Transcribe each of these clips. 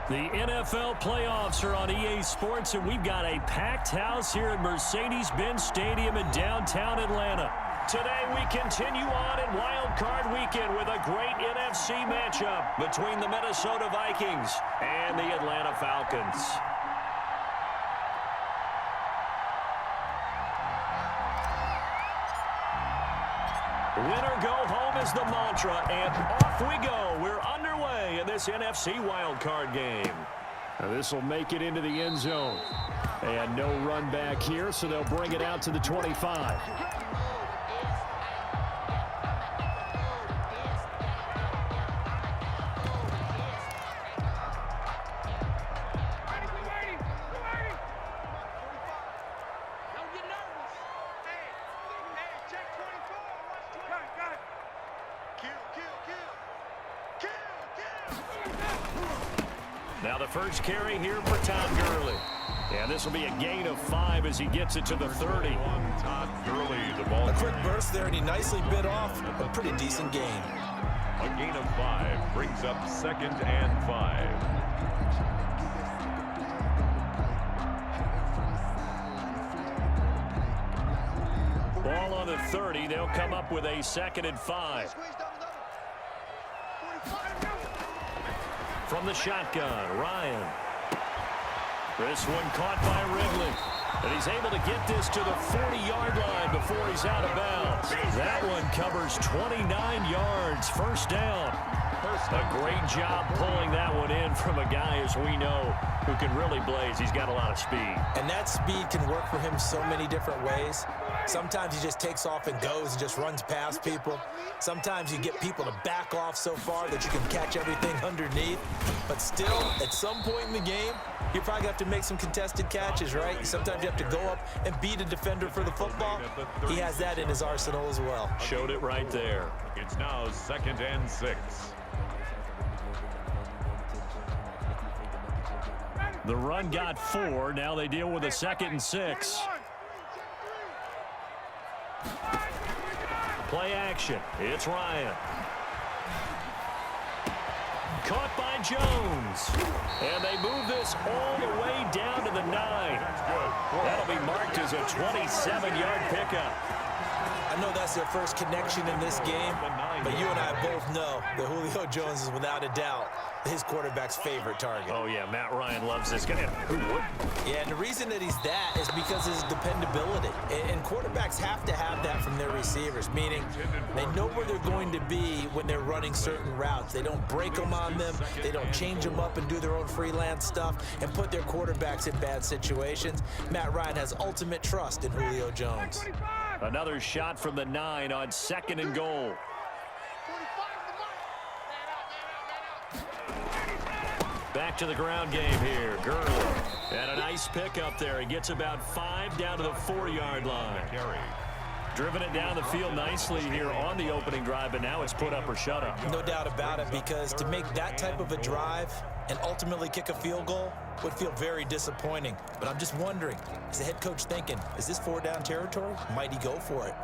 The NFL playoffs are on EA Sports, and we've got a packed house here at Mercedes-Benz Stadium in downtown Atlanta. Today we continue on in Wildcard Weekend with a great NFC matchup between the Minnesota Vikings and the Atlanta Falcons. Winner go home is the mantra, and off we go. We're underway in this NFC wildcard game. Now this will make it into the end zone. And no run back here, so they'll bring it out to the 25. Now the first carry here for Todd Gurley. And this will be a gain of 5 as he gets it to the 30. Todd Gurley, the ball. A quick burst there, and he nicely bit off a pretty decent gain. A gain of 5 brings up 2nd and 5. Ball on the 30. They'll come up with a 2nd and 5. From the shotgun, Ryan. This one caught by Ridley. And he's able to get this to the 40-yard line before he's out of bounds. That one covers 29 yards. First down. A great job pulling that one in from a guy, as we know, who can really blaze. He's got a lot of speed. And that speed can work for him so many different ways. Sometimes he just takes off and goes and just runs past people. Sometimes you get people to back off so far that you can catch everything underneath. But still, at some point in the game, you probably have to make some contested catches, right? Sometimes you have to go up and beat a defender for the football. He has that in his arsenal as well. Showed it right there. It's now 2nd and 6. The run got 4. Now they deal with a 2nd and 6. Play action. It's Ryan. Caught by Jones. And they move this all the way down to the 9. That'll be marked as a 27-yard pickup. I know that's their first connection in this game, but you and I both know that Julio Jones is without a doubt his quarterback's favorite target. Oh, yeah, Matt Ryan loves this guy. Who wouldn't? Yeah, and the reason that he's that is because of his dependability. And quarterbacks have to have that from their receivers, meaning they know where they're going to be when they're running certain routes. They don't break them on them. They don't change them up and do their own freelance stuff and put their quarterbacks in bad situations. Matt Ryan has ultimate trust in Julio Jones. Another shot from the 9 on 2nd and goal. Back to the ground game here. Gurley. And a nice pickup there. He gets about 5 down to the 4-yard line. Driven it down the field nicely here on the opening drive, but now it's put up or shut up. No doubt about it, because to make that type of a drive and ultimately kick a field goal would feel very disappointing. But I'm just wondering, is the head coach thinking, is this 4-down territory? Might he go for it?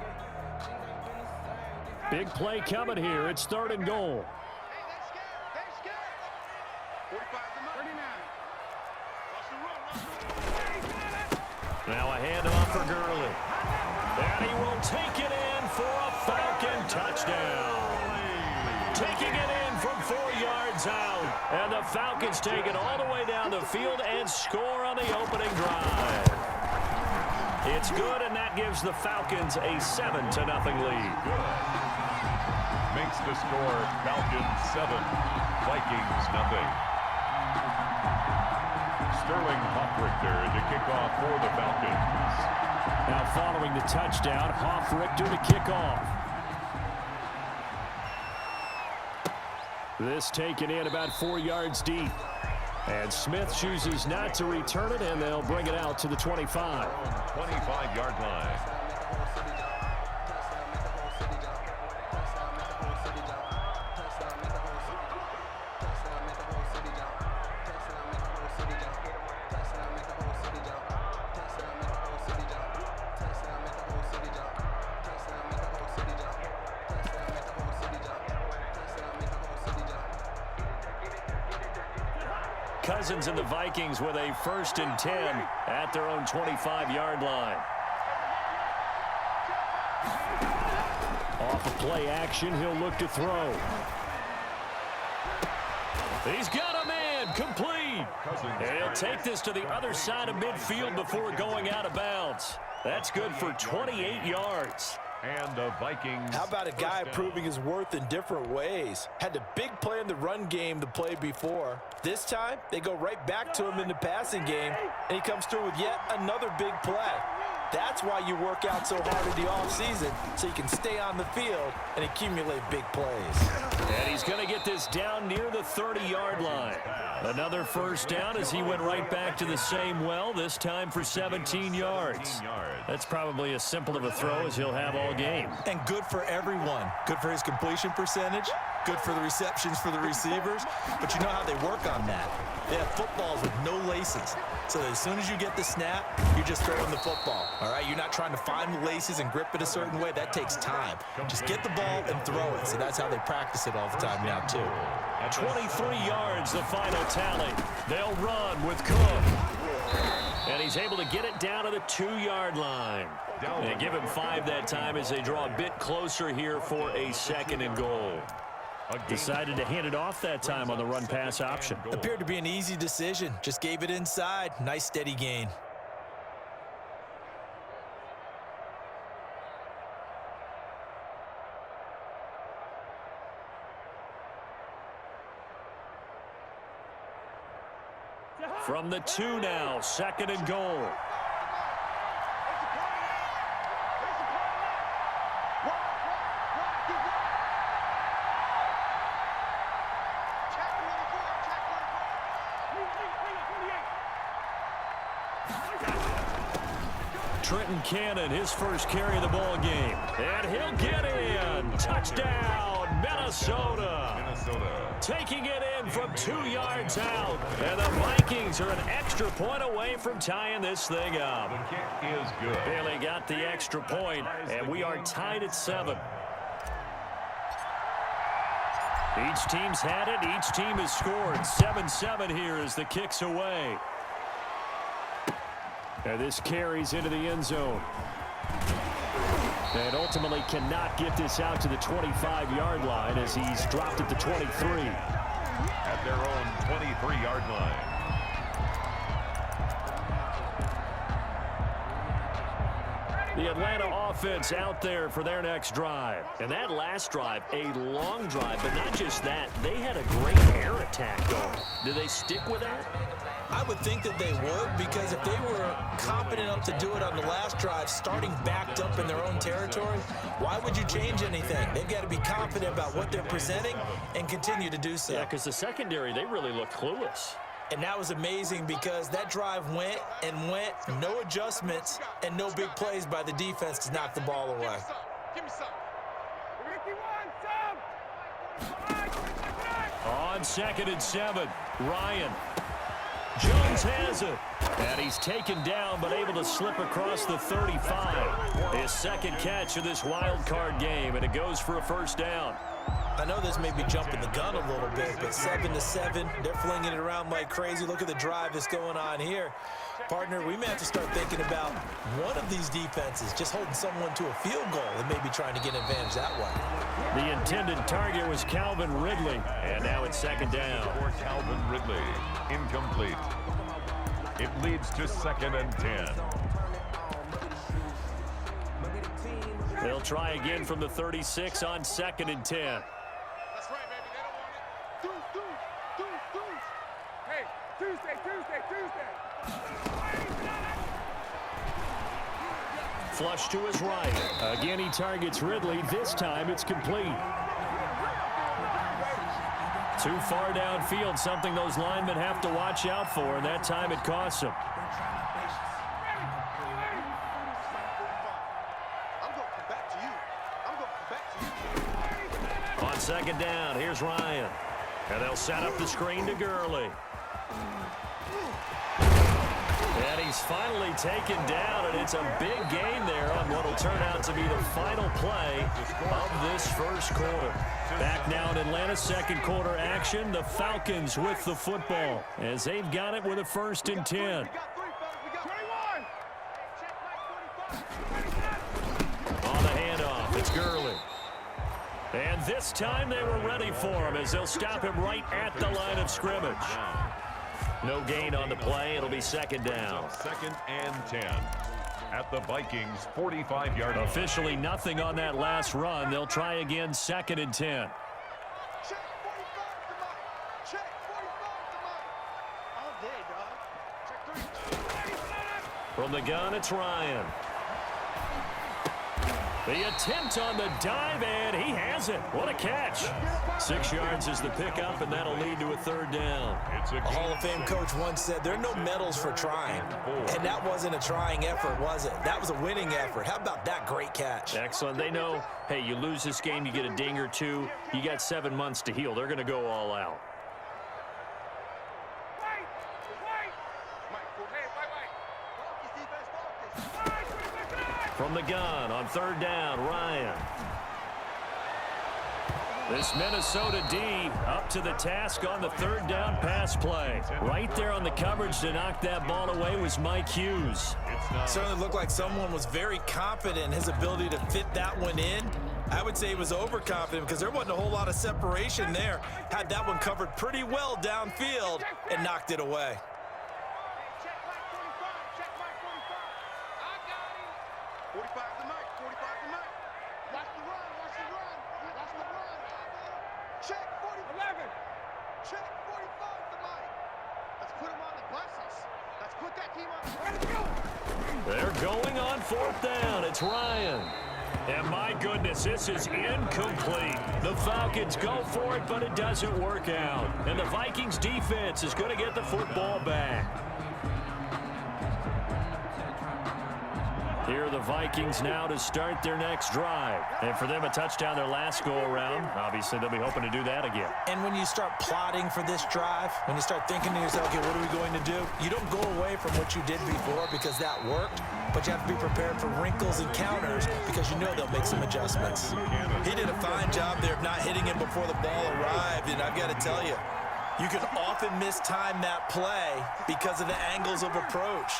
Big play coming here. It's 3rd and goal. Now a handoff for Gurley. And he will take it in for a Falcon touchdown. Taking it in from 4 yards out. And the Falcons take it all the way down the field and score on the opening drive. It's good, and that gives the Falcons a 7-0 lead. Makes the score Falcons 7, Vikings 0. Sterling Hoffrichter to kick off for the Falcons. Now following the touchdown, Hoffrichter to kick off. This taken in about 4 yards deep. And Smith chooses not to return it, and they'll bring it out to the 25. 25-yard line. Cousins and the Vikings with a 1st and 10 at their own 25-yard line. Off of play action, he'll look to throw. He's got a man, complete. And he'll take this to the other side of midfield before going out of bounds. That's good for 28 yards. And the Vikings. How about a guy proving his worth in different ways? Had a big play in the run game to play before. This time, they go right back to him in the passing game, and he comes through with yet another big play. That's why you work out so hard in the offseason, so you can stay on the field and accumulate big plays. And he's going to get this down near the 30-yard line. Another 1st down as he went right back to the same well, this time for 17 yards. That's probably as simple of a throw as he'll have all game. And good for everyone. Good for his completion percentage, good for the receptions for the receivers. But you know how they work on that. They have footballs with no laces. So as soon as you get the snap, you're just throwing the football. All right, you're not trying to find the laces and grip it a certain way. That takes time. Just get the ball and throw it. So that's how they practice it all the time now, too. 23 yards, the final tally. They'll run with Cook. And he's able to get it down to the 2-yard line. And give him 5 that time as they draw a bit closer here for a 2nd and goal. Decided to hand it off that time on the run-pass option. Appeared to be an easy decision. Just gave it inside. Nice, steady gain. From the 2 now, 2nd and goal. Trenton Cannon, his first carry of the ball game. And he'll get in. Touchdown, Minnesota. Taking it in from 2 yards out. And the Vikings are an extra point away from tying this thing up. The kick is good. Bailey got the extra point, and we are tied at 7. Each team's had it. Each team has scored. 7-7 here as the kick's away. And this carries into the end zone. And ultimately cannot get this out to the 25-yard line as he's dropped at the 23. At their own 23-yard line. The Atlanta offense out there for their next drive. And that last drive, a long drive, but not just that. They had a great air attack going. Do they stick with that? I would think that they would, because if they were confident enough to do it on the last drive, starting backed up in their own territory, why would you change anything? They've got to be confident about what they're presenting and continue to do so. Yeah, because the secondary, they really looked clueless. And that was amazing because that drive went and went, no adjustments, and no big plays by the defense to knock the ball away. On 2nd and 7, Ryan. Jones has it. And he's taken down but able to slip across the 35. His second catch of this wild card game, and it goes for a 1st down. I know this may be jumping the gun a little bit, but 7-7, they're flinging it around like crazy. Look at the drive that's going on here. Partner, we may have to start thinking about one of these defenses just holding someone to a field goal and maybe trying to get an advantage that way. The intended target was Calvin Ridley, and now it's 2nd down. For Calvin Ridley, incomplete. It leads to 2nd and 10. They'll try again from the 36 on 2nd and 10. That's right, baby. They don't want it. Hey, Tuesday. Flush to his right. Again, he targets Ridley. This time, it's complete. Too far downfield, something those linemen have to watch out for, and that time it costs them. On 2nd down, here's Ryan. And they'll set up the screen to Gurley. And he's finally taken down, and it's a big gain there on what will turn out to be the final play of this first quarter. Back now in Atlanta's second quarter action, the Falcons with the football as they've got it with a 1st and 10. On the handoff, it's Gurley. And this time they were ready for him as they'll stop him right at the line of scrimmage. No gain on the play. It'll be 2nd down. 2nd and 10 at the Vikings 45-yard line. Officially nothing on that last run. They'll try again 2nd and 10. Check 45 to Mike. Check 45 to Mike. All day, dog. Check 3. From the gun, it's Ryan. The attempt on the dive, and he has it. What a catch. 6 yards is the pickup, and that'll lead to a 3rd down. A Hall of Fame coach once said, there are no medals for trying. And that wasn't a trying effort, was it? That was a winning effort. How about that great catch? Excellent. They know, hey, you lose this game, you get a ding or two. You got 7 months to heal. They're going to go all out. From the gun on 3rd down, Ryan. This Minnesota D up to the task on the 3rd down pass play. Right there on the coverage to knock that ball away was Mike Hughes. Certainly looked like someone was very confident in his ability to fit that one in. I would say he was overconfident because there wasn't a whole lot of separation there. Had that one covered pretty well downfield and knocked it away. They're going on 4th down. It's Ryan. And my goodness, this is incomplete. The Falcons go for it, but it doesn't work out. And the Vikings defense is going to get the football back. Here are the Vikings now to start their next drive. And for them, a touchdown their last go-around. Obviously, they'll be hoping to do that again. And when you start plotting for this drive, when you start thinking to yourself, okay, what are we going to do? You don't go away from what you did before because that worked, but you have to be prepared for wrinkles and counters because you know they'll make some adjustments. He did a fine job there of not hitting him before the ball arrived, and I've got to tell you, you can often mistime that play because of the angles of approach.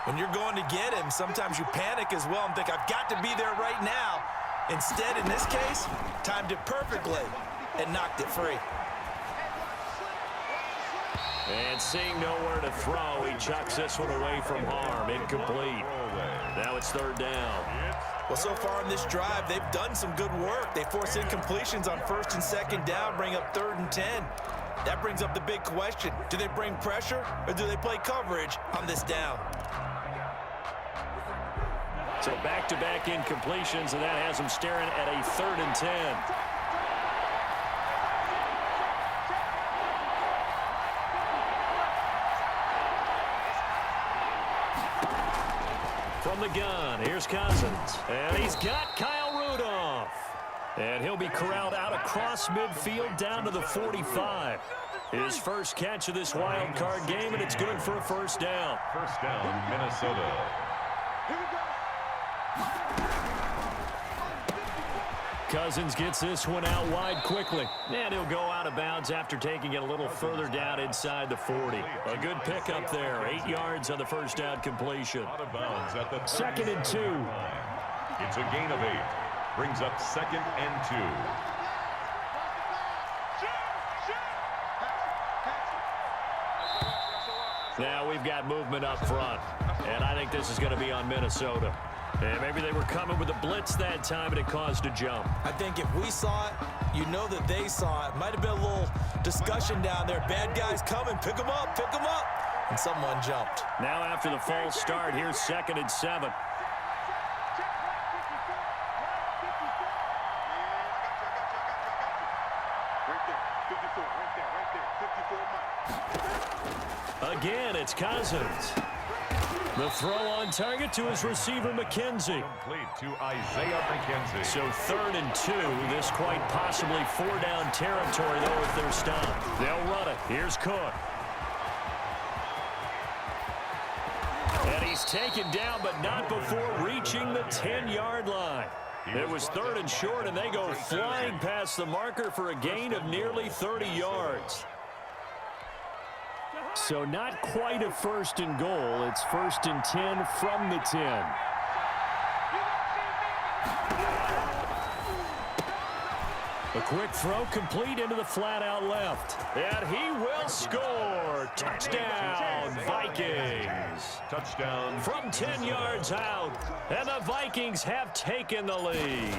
When you're going to get him, sometimes you panic as well and think, I've got to be there right now. Instead, in this case, timed it perfectly and knocked it free. And seeing nowhere to throw, he chucks this one away from harm. Incomplete. Now it's 3rd down. Well, so far in this drive, they've done some good work. They force incompletions on 1st and 2nd down, bring up 3rd and 10. That brings up the big question. Do they bring pressure or do they play coverage on this down? So back-to-back incompletions, and that has them staring at a 3rd and 10. From the gun, here's Cousins. And he's got Kyle Rudolph. And he'll be corralled out across midfield down to the 45. His first catch of this wild card game, and it's good for a 1st down. 1st down, Minnesota. Cousins gets this one out wide quickly. And he'll go out of bounds after taking it a little further down inside the 40. A good pickup there. 8 yards on the 1st down completion. Out of bounds at the 2nd and 2. It's a gain of 8. Brings up 2nd and 2. Now we've got movement up front. And I think this is going to be on Minnesota. And maybe they were coming with a blitz that time, and it caused a jump. I think if we saw it, you know that they saw it. Might have been a little discussion down there. Bad guys coming. Pick them up. Pick them up. And someone jumped. Now after the false start, here's 2nd and 7. Again, it's Cousins. The throw on target to his receiver, McKenzie. Complete to Isaiah McKenzie. So 3rd and 2. This quite possibly 4-down territory, though, if they're stopped. They'll run it. Here's Cook. He's taken down, but not before reaching the 10-yard line. It was 3rd and short, and they go flying past the marker for a gain of nearly 30 yards. So not quite a 1st and goal. It's 1st and 10 from the 10. A quick throw complete into the flat out left. And he will score. Touchdown, Vikings. Touchdown. From 10 yards out. And the Vikings have taken the lead.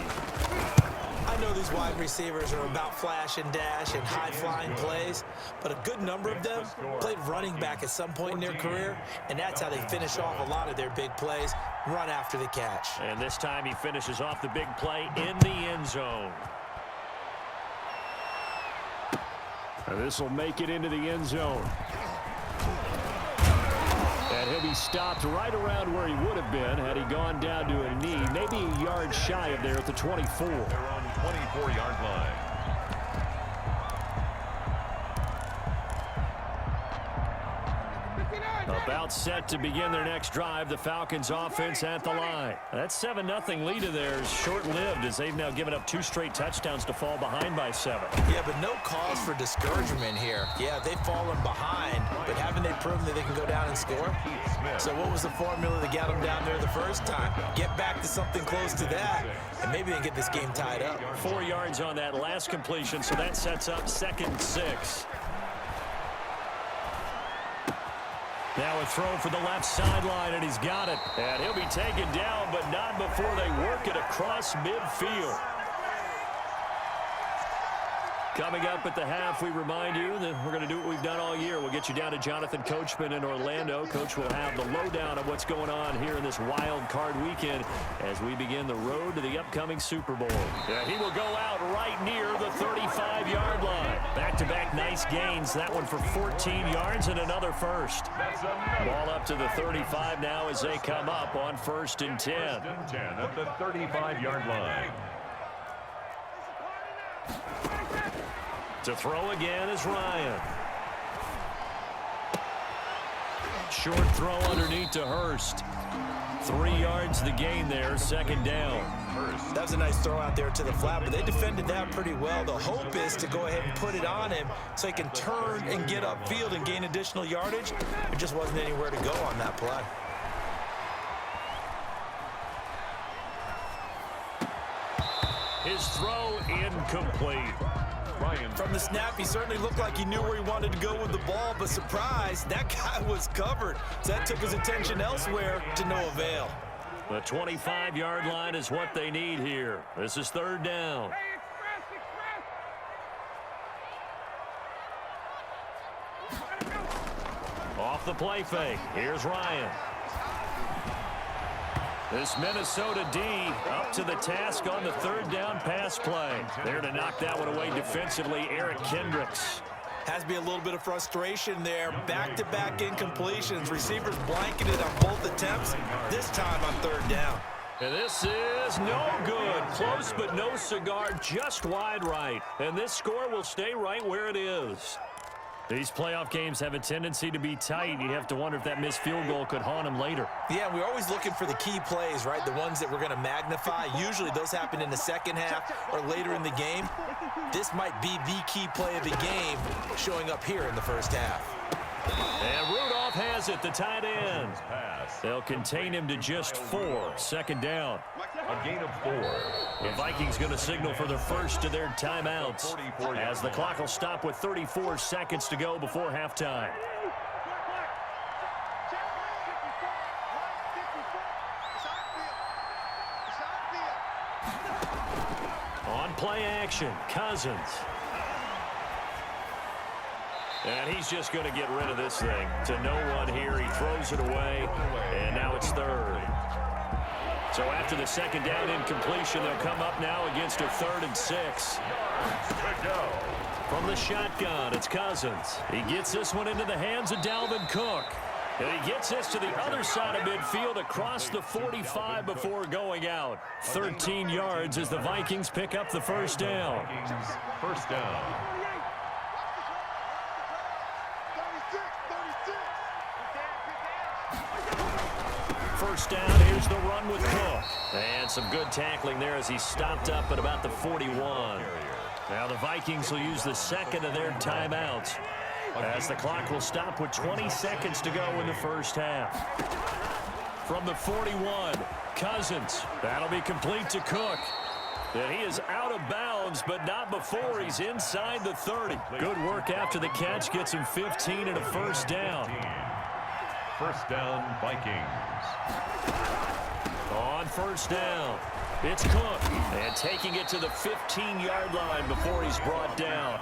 I know these wide receivers are about flash and dash and high-flying plays, but a good number of them played running back at some point in their career, and that's how they finish off a lot of their big plays, run after the catch. And this time he finishes off the big play in the end zone. And this will make it into the end zone. And he'll be stopped right around where he would have been had he gone down to a knee, maybe a yard shy of there at the 24. They're on the 24-yard line. About set to begin their next drive, the Falcons offense at the line. That 7-0 lead of theirs short-lived as they've now given up 2 straight touchdowns to fall behind by 7. Yeah, but no cause for discouragement here. Yeah, they've fallen behind, but haven't they proven that they can go down and score? So what was the formula that got them down there the first time? Get back to something close to that, and maybe they get this game tied up. 4 yards on that last completion, so that sets up 2nd and 6. Now a throw for the left sideline, and he's got it. And he'll be taken down, but not before they work it across midfield. Coming up at the half, we remind you that we're going to do what we've done all year. We'll get you down to Jonathan Coachman in Orlando. Coach will have the lowdown of what's going on here in this wild card weekend as we begin the road to the upcoming Super Bowl. Yeah, he will go out right near the 35-yard line. Back-to-back nice gains. That one for 14 yards and another first. Ball up to the 35 now as they come up on 1st and 10. 1st and 10 at the 35-yard line. To throw again is Ryan. Short throw underneath to Hurst. 3 yards the gain there, 2nd down. That was a nice throw out there to the flat, but they defended that pretty well. The hope is to go ahead and put it on him so he can turn and get upfield and gain additional yardage. There just wasn't anywhere to go on that play. His throw incomplete. From the snap, he certainly looked like he knew where he wanted to go with the ball, but surprise, that guy was covered. So that took his attention elsewhere to no avail. The 25-yard line is what they need here. This is 3rd down. Off the play fake. Here's Ryan. This Minnesota D up to the task on the 3rd down pass play. There to knock that one away defensively, Eric Kendricks. Has to be a little bit of frustration there. Back-to-back incompletions. Receivers blanketed on both attempts, this time on 3rd down. And this is no good. Close but no cigar, just wide right. And this score will stay right where it is. These playoff games have a tendency to be tight. You have to wonder if that missed field goal could haunt him later. Yeah, we're always looking for the key plays, right? The ones that we're going to magnify. Usually those happen in the second half or later in the game. This might be the key play of the game showing up here in the first half. And Rudolph has it, the tight end. They'll contain him to just 4. 2nd down. A gain of 4. The Vikings going to signal for the first of their timeouts as the clock will stop with 34 seconds to go before halftime. On play action, Cousins. And he's just going to get rid of this thing to no one here. He throws it away, and now it's 3rd. So after the 2nd down incompletion, they'll come up now against a 3rd and 6. From the shotgun, it's Cousins. He gets this one into the hands of Dalvin Cook. And he gets this to the other side of midfield across the 45 before going out. 13 yards as the Vikings pick up the 1st down. 1st down. first down. Here's the run with Cook. And some good tackling there as he stopped up at about the 41. Now the Vikings will use the second of their timeouts, as the clock will stop with 20 seconds to go in the first half. From the 41, Cousins. That'll be complete to Cook. And he is out of bounds, but not before he's inside the 30. Good work after the catch. Gets him 15 and a first down. First down, Vikings. On first down, it's Cook. And taking it to the 15-yard line before he's brought down.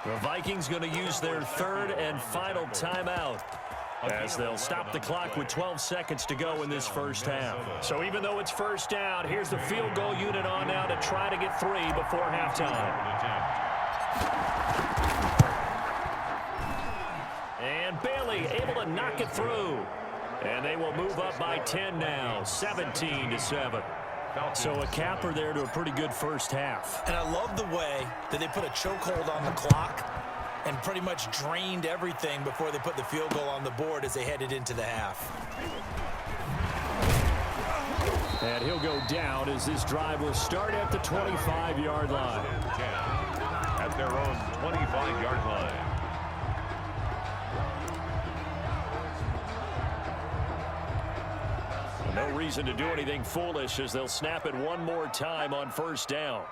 The Vikings going to use their third and final timeout, as they'll stop the clock with 12 seconds to go in this first half. So even though it's first down, here's the field goal unit on now to try to get 3 before halftime. And Bailey able to knock it through. And they will move up by 10 now, 17-7. So a capper there to a pretty good first half. And I love the way that they put a chokehold on the clock and pretty much drained everything before they put the field goal on the board as they headed into the half. And he'll go down as this drive will start at the 25-yard line. At their own 25-yard line. No reason to do anything foolish as they'll snap it one more time on first down.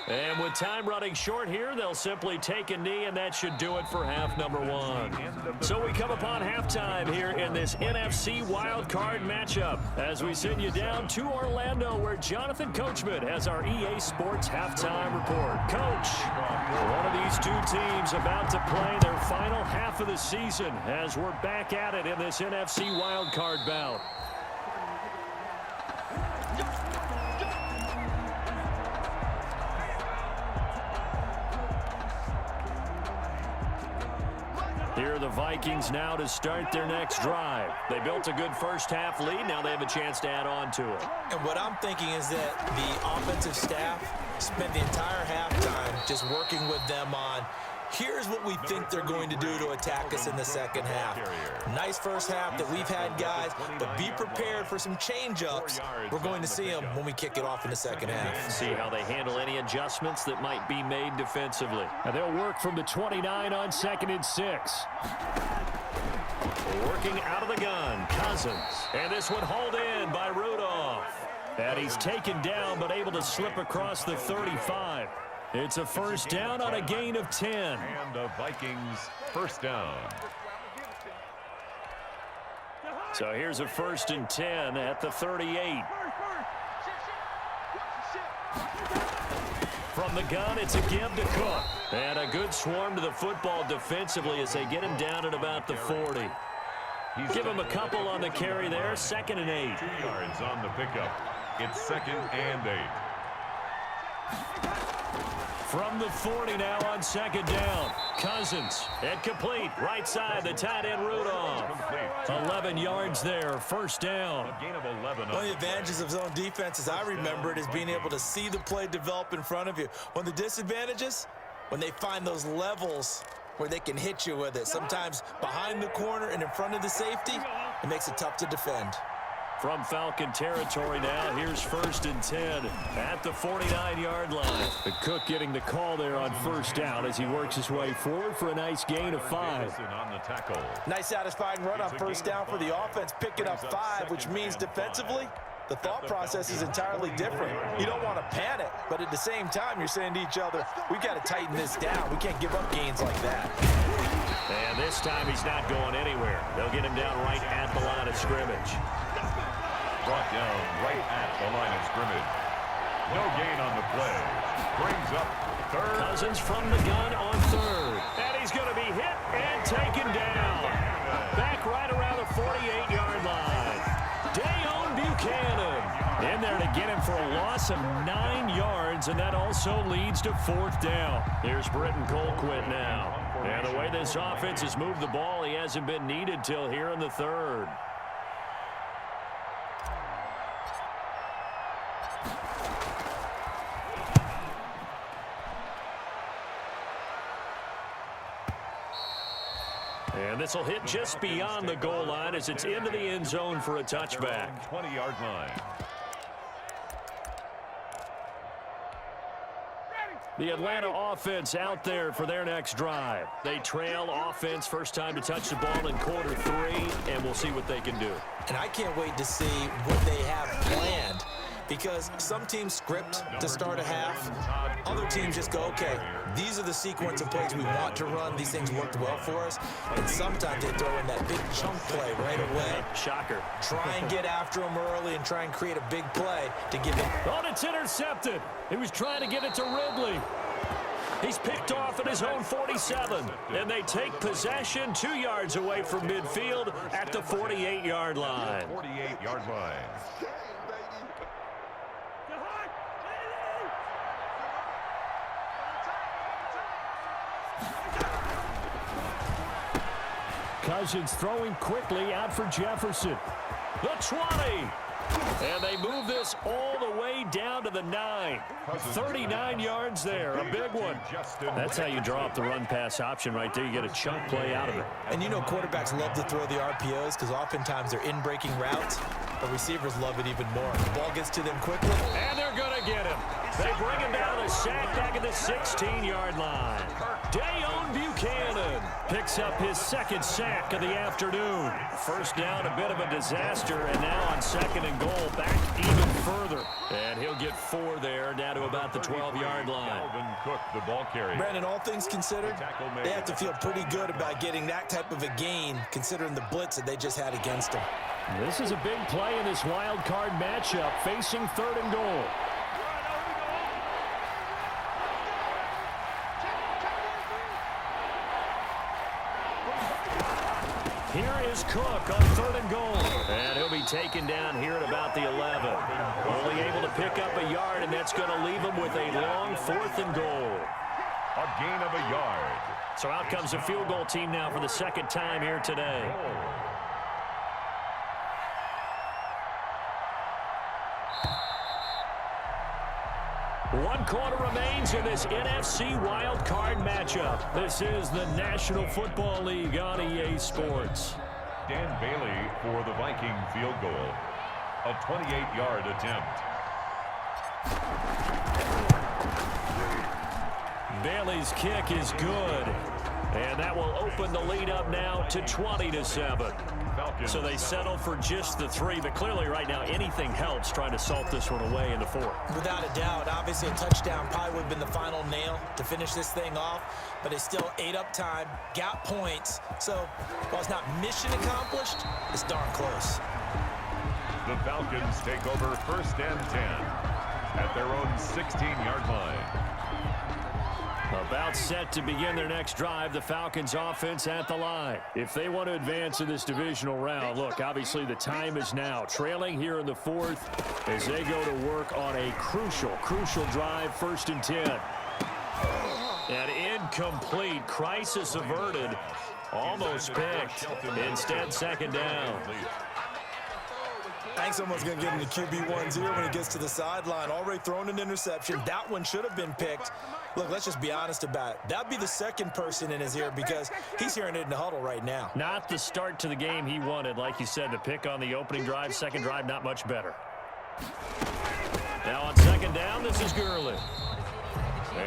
And with time running short here, they'll simply take a knee, and that should do it for half number 1. So we come upon halftime here in this NFC Wildcard matchup as we send you down to Orlando, where Jonathan Coachman has our EA Sports halftime report. Coach, one of these two teams about to play their final half of the season as we're back at it in this NFC Wildcard bout. Here are the Vikings now to start their next drive. They built a good first half lead. Now they have a chance to add on to it. And what I'm thinking is that the offensive staff spent the entire halftime just working with them on, here's what we think they're going to do to attack us in the second half. Nice first half that we've had, guys, but be prepared for some change-ups. We're going to see them when we kick it off in the second half. See how they handle any adjustments that might be made defensively. And they'll work from the 29 on 2nd and 6. Working out of the gun, Cousins. And this one hauled in by Rudolph. And he's taken down but able to slip across the 35. It's a first down on a gain of 10. And the Vikings first down. So here's a 1st and 10 at the 38. From the gun, it's a give to Cook. And a good swarm to the football defensively as they get him down at about the 40. Give him a couple on the carry there, 2nd and 8. 2 yards on the pickup. It's 2nd and 8. From the 40 now on 2nd down. Cousins, incomplete, right side, the tight end Rudolph. 11 yards there, first down. A gain of 11. One of the advantages of zone defense, as I remember it, is being able to see the play develop in front of you. One of the disadvantages, when they find those levels where they can hit you with it. Sometimes behind the corner and in front of the safety, it makes it tough to defend. From Falcon territory now, here's 1st and 10 at the 49-yard line. The Cook getting the call there on first down as he works his way forward for a nice gain of 5. On the tackle. Nice satisfying run on first down for the offense, picking up 5, which means defensively, the thought process is entirely different. You don't want to panic, but at the same time, you're saying to each other, we've got to tighten this down. We can't give up gains like that. And this time he's not going anywhere. They'll get him down right at the line of scrimmage. Brought down right at the line of scrimmage. No gain on the play. Brings up 3rd. Cousins from the gun on 3rd. And he's going to be hit and taken down. Back right around the 48-yard line. Dayon Buchanan in there to get him for a loss of 9 yards, and that also leads to 4th down. Here's Britton Colquitt now. And the way this offense has moved the ball, he hasn't been needed till here in the 3rd. And this will hit just beyond the goal line as it's into the end zone for a touchback. 20-yard line. The Atlanta offense out there for their next drive. They trail offense, first time to touch the ball in quarter 3, and we'll see what they can do. And I can't wait to see what they have planned, because some teams script to start a half. Other teams just go, okay, these are the sequence of plays we want to run. These things worked well for us. And sometimes they throw in that big chunk play right away. Shocker. Try and get after him early and try and create a big play to give him. Oh, it's intercepted. He was trying to get it to Ridley. He's picked off at his own 47, and they take possession 2 yards away from midfield at the 48-yard line. 48-yard line. Cousins throwing quickly out for Jefferson. The 20. And they move this all the way down to the 9. 39 yards there, a big one. That's how you draw up the run-pass option right there. You get a chunk play out of it. And you know quarterbacks love to throw the RPOs because oftentimes they're in-breaking routes, but receivers love it even more. The ball gets to them quickly. And they're going to get him. They bring him down a sack back at the 16-yard line. Dayon Buchanan picks up his second sack of the afternoon. First down, a bit of a disaster, and now on second and goal, back even further. And he'll get 4 there, down to about the 12-yard line. Alvin Cook, the ball carrier. Brandon, all things considered, they have to feel pretty good about getting that type of a gain, considering the blitz that they just had against them. This is a big play in this wild card matchup, facing third and goal. Here is Cook on third and goal. And he'll be taken down here at about the 11. Only able to pick up a yard, and that's going to leave him with a long 4th and goal. A gain of a yard. So out comes the field goal team now for the second time here today. One quarter remains in this NFC Wild Card matchup. This is the National Football League on EA Sports. Dan Bailey for the Viking field goal. A 28-yard attempt. Bailey's kick is good. And that will open the lead up now to 20-7. So they settle for just the 3, but clearly right now anything helps trying to salt this one away in the 4th. Without a doubt, obviously a touchdown probably would have been the final nail to finish this thing off, but they still ate up time, got points. So while it's not mission accomplished, it's darn close. The Falcons take over 1st and 10 at their own 16-yard line. About set to begin their next drive, the Falcons offense at the line. If they want to advance in this divisional round, look, obviously the time is now. Trailing here in the 4th as they go to work on a crucial drive, 1st and 10. And incomplete, crisis averted, almost picked. Instead, 2nd down. I think someone's going to get into QB1-0 when he gets to the sideline. Already thrown an interception. That one should have been picked. Look, let's just be honest about it. That'd be the second person in his ear because he's hearing it in the huddle right now. Not the start to the game he wanted. Like you said, the pick on the opening drive, second drive, not much better. Now on 2nd down, this is Gurley.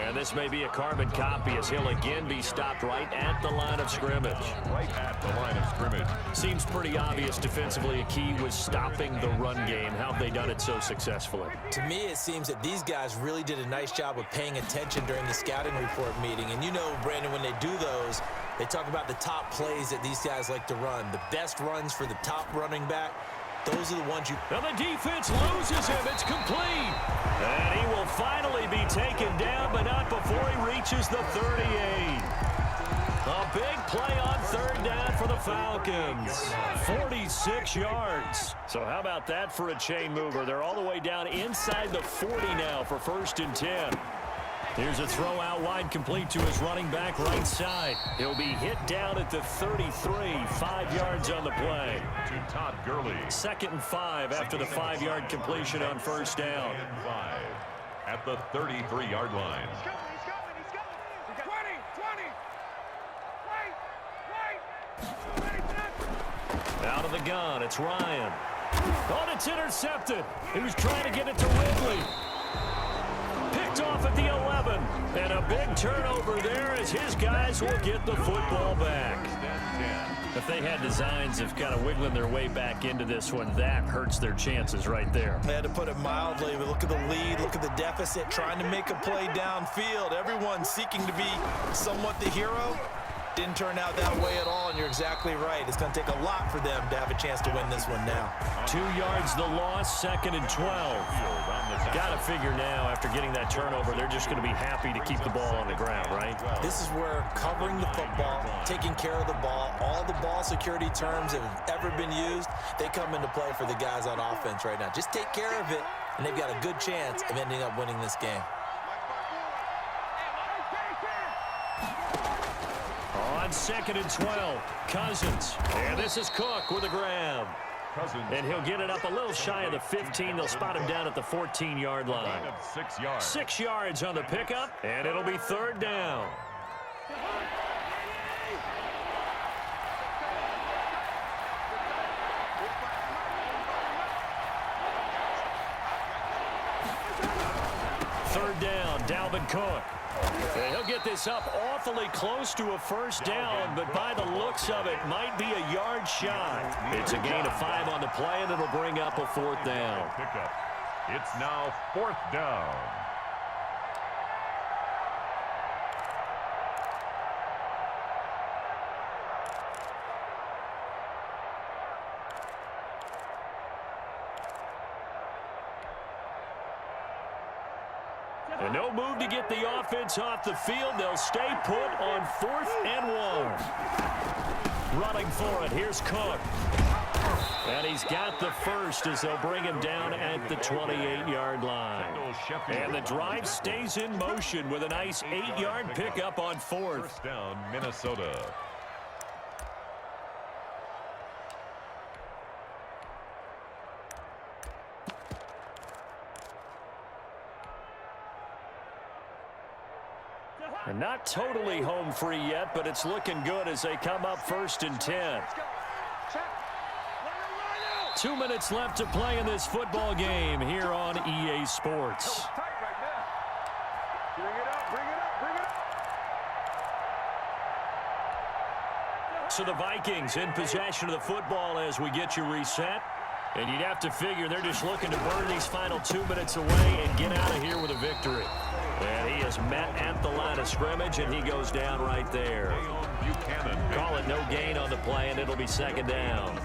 And this may be a carbon copy as he'll again be stopped right at the line of scrimmage. Right at the line of scrimmage. Seems pretty obvious defensively a key was stopping the run game. How have they done it so successfully? To me, it seems that these guys really did a nice job of paying attention during the scouting report meeting. And you know, Brandon, when they do those, they talk about the top plays that these guys like to run. The best runs for the top running back. Those are the ones you... Now the defense loses him. It's complete. And he will finally be taken down, but not before he reaches the 38. A big play on 3rd down for the Falcons. 46 yards. So how about that for a chain mover? They're all the way down inside the 40 now for 1st and 10. Here's a throw out wide complete to his running back right side. He'll be hit down at the 33, 5 yards on the play. To Todd Gurley. 2nd and 5 after the 5-yard completion on 1st down. 5 at the 33-yard line. He's coming. 20. Wait. Out of the gun, it's Ryan. Oh, it's intercepted. He was trying to get it to Ridley. Picked off at the 11. And a big turnover there as his guys will get the football back. If they had designs of kind of wiggling their way back into this one, that hurts their chances right there. They had to put it mildly. But look at the lead, look at the deficit, trying to make a play downfield. Everyone seeking to be somewhat the hero. Didn't turn out that way at all, and you're exactly right. It's going to take a lot for them to have a chance to win this one now. 2 yards the loss, 2nd and 12. Got to figure now, after getting that turnover, they're just going to be happy to keep the ball on the ground, right? This is where covering the football, taking care of the ball, all the ball security terms that have ever been used, they come into play for the guys on offense right now. Just take care of it, and they've got a good chance of ending up winning this game. On 2nd and 12, Cousins. And this is Cook with a grab. And he'll get it up a little shy of the 15. They'll spot him down at the 14-yard line. 6 yards. 6 yards on the pickup, and it'll be 3rd down. Third down, Dalvin Cook. And he'll get this up awfully close to a first down, but by the looks of it, might be a yard shy. It's a gain of 5 on the play, and it'll bring up a 4th down. It's now 4th down. And no move to get the offense off the field. They'll stay put on 4th and 1. Running for it, here's Cook. And he's got the first as they'll bring him down at the 28-yard line. And the drive stays in motion with a nice 8-yard pickup on 4th. First down, Minnesota. And not totally home free yet, but it's looking good as they come up 1st and 10. 2 minutes left to play in this football game here on EA Sports. So the Vikings in possession of the football as we get you reset. And you'd have to figure they're just looking to burn these final 2 minutes away and get out of here with a victory. And he is met at the line of scrimmage, and he goes down right there. Call it no gain on the play, and it'll be 2nd down.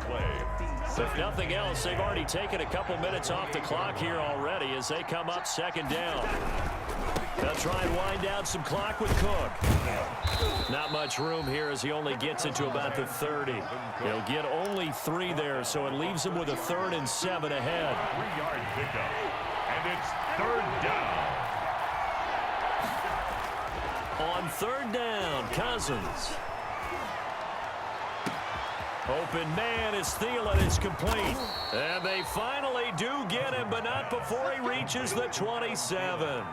If nothing else, they've already taken a couple minutes off the clock here already as they come up 2nd down. They'll try and wind down some clock with Cook. Not much room here as he only gets it to about the 30. He'll get only 3 there, so it leaves him with a 3rd and 7 ahead. 3-yard pickup, and it's 3rd down. On 3rd down, Cousins. Open man is Thielen. It's complete. And they finally do get him, but not before he reaches the 27.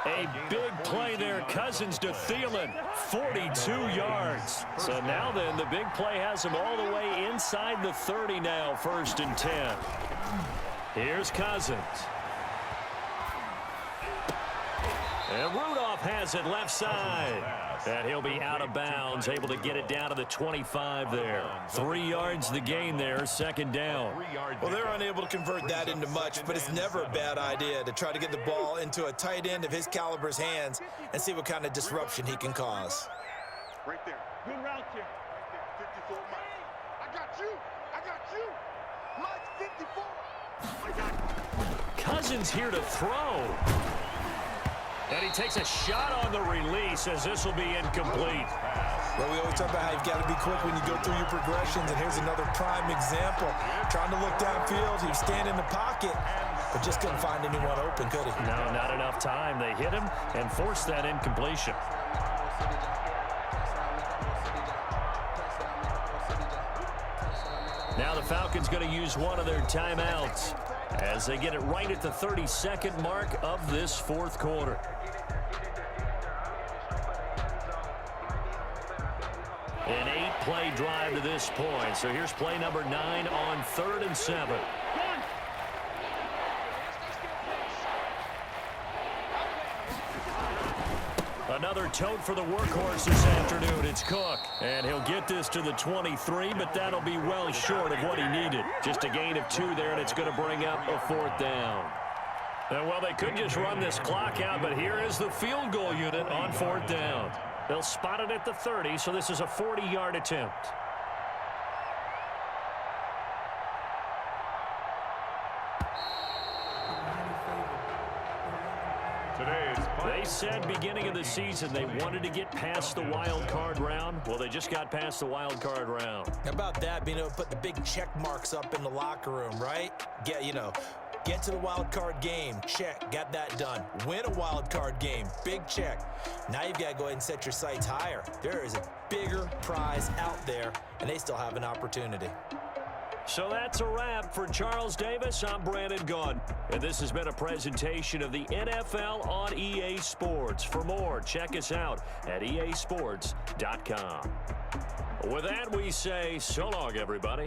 A big play there, Cousins to Thielen, 42 yards. So now then, the big play has him all the way inside the 30 now, 1st and 10. Here's Cousins. And Rudolph has it left side. And he'll be out of bounds, able to get it down to the 25 there. 3 yards the gain there, 2nd down. Well, they're unable to convert that into much, but it's never a bad idea to try to get the ball into a tight end of his caliber's hands and see what kind of disruption he can cause. Right there. Good route here. Right there. 54 Mike. I got you. I got you. Mike 54. I got you. Cousins here to throw. And he takes a shot on the release as this will be incomplete. Well, we always talk about how you've got to be quick when you go through your progressions, and here's another prime example. Trying to look downfield, he was standing in the pocket, but just couldn't find anyone open, could he? No, not enough time. They hit him and forced that incompletion. Now the Falcons going to use one of their timeouts as they get it right at the 32nd mark of this 4th quarter. An play drive to this point. So here's play number 9 on 3rd and 7. Another tote for the workhorse this afternoon. It's Cook. And he'll get this to the 23, but that'll be well short of what he needed. Just a gain of 2 there, and it's going to bring up a 4th down. And, well, they could just run this clock out, but here is the field goal unit on 4th down. They'll spot it at the 30, so this is a 40-yard attempt. They said beginning of the season they wanted to get past the wild card round. Well, they just got past the wild card round. How about that, being able to put the big check marks up in the locker room, right? Get to the wild card game. Check. Got that done. Win a wild card game. Big check. Now you've got to go ahead and set your sights higher. There is a bigger prize out there, and they still have an opportunity. So that's a wrap for Charles Davis. I'm Brandon Gaudin, and this has been a presentation of the NFL on EA Sports. For more, check us out at easports.com. With that, we say so long, everybody.